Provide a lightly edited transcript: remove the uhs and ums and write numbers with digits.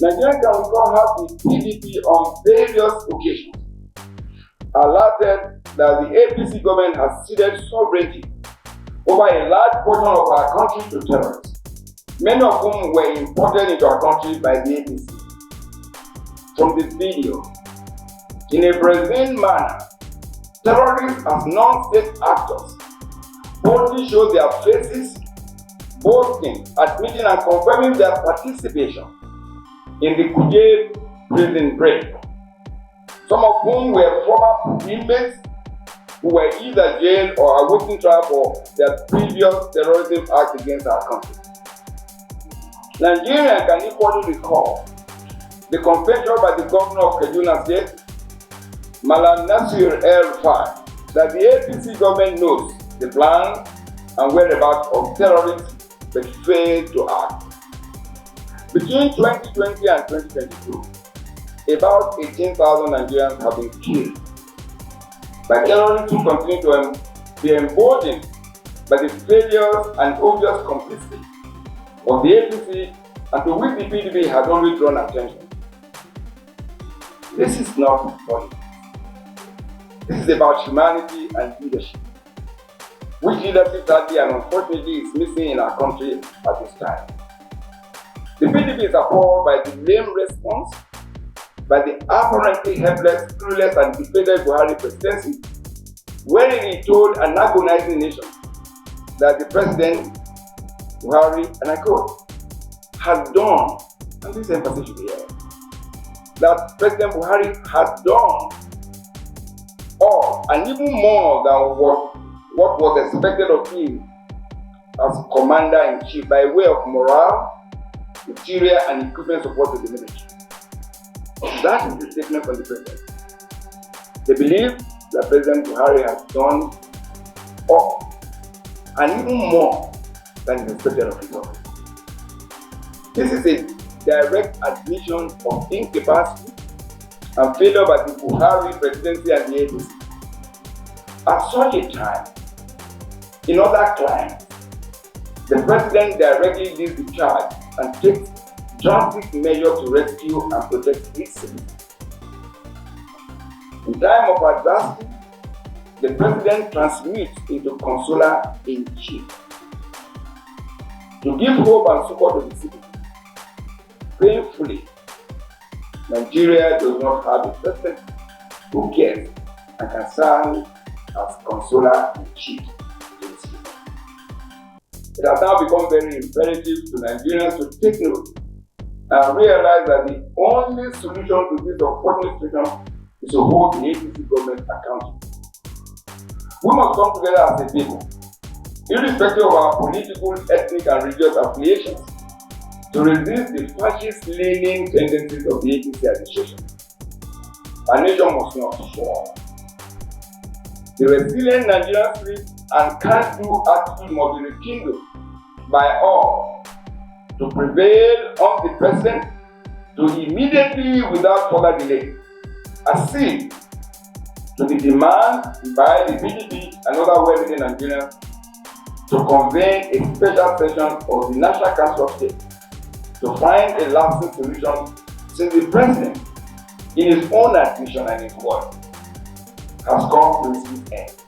Nigerians can recall how the PDP on various occasions alerted that the APC government has ceded sovereignty over a large portion of our country to terrorists, many of whom were imported into our country by the APC. From this video, in a brazen manner, terrorists as non-state actors boldly show their faces, boasting, admitting and confirming their participation in the Kuje prison break, some of whom were former inmates who were either jailed or awaiting trial for their previous terrorism acts against our country. Nigerians can equally recall the confession by the governor of Kaduna State, Malam Nasir El-Rufai, that the APC government knows the plan and whereabouts of terrorists but failed to act. Between 2020 and 2022, about 18,000 Nigerians have been killed by terrorists who continue to be emboldened by the failures and obvious complicity of the APC and to which the PDP has always drawn attention. This is not politics. This is about humanity and leadership, which leadership sadly and unfortunately is missing in our country at this time. The PDP is appalled by the lame response by the apparently helpless, clueless and defeated Buhari presidency, wherein he told an agonizing nation that the president, Buhari, and I quote, has done, and this emphasis should be here, that President Buhari has done all and even more than what was expected of him as commander-in-chief by way of morale, material and equipment support to the military. That is the statement from the president. They believe that President Buhari has done all and even more than is expected of his office. This is a direct admission of incapacity and failure by the Buhari presidency and the APC. At such a time, in other climes, the president directly leads the charge and takes drastic measures to rescue and protect his citizens. In time of adversity, the president transmutes into consoler-in-chief to give hope and support to the citizens. Painfully, Nigeria does not have a president who cares and can serve as consoler-in-chief to the citizens. It has now become very imperative to Nigerians to take note and realize that the only solution to this unfortunate situation is to hold the APC government accountable. We must come together as a people, irrespective of our political, ethnic, and religious affiliations, to resist the fascist-leaning tendencies of the APC administration. Our nation must not fall. The resilient Nigerian spirit and can-do attitude must be rekindled by all to prevail on the president to immediately, without further delay, accede to the demand by the PDP and other well-meaning Nigerians to convene a special session of the National Council of State to find a lasting solution, since the president, in his own admission and his word, has come to his end.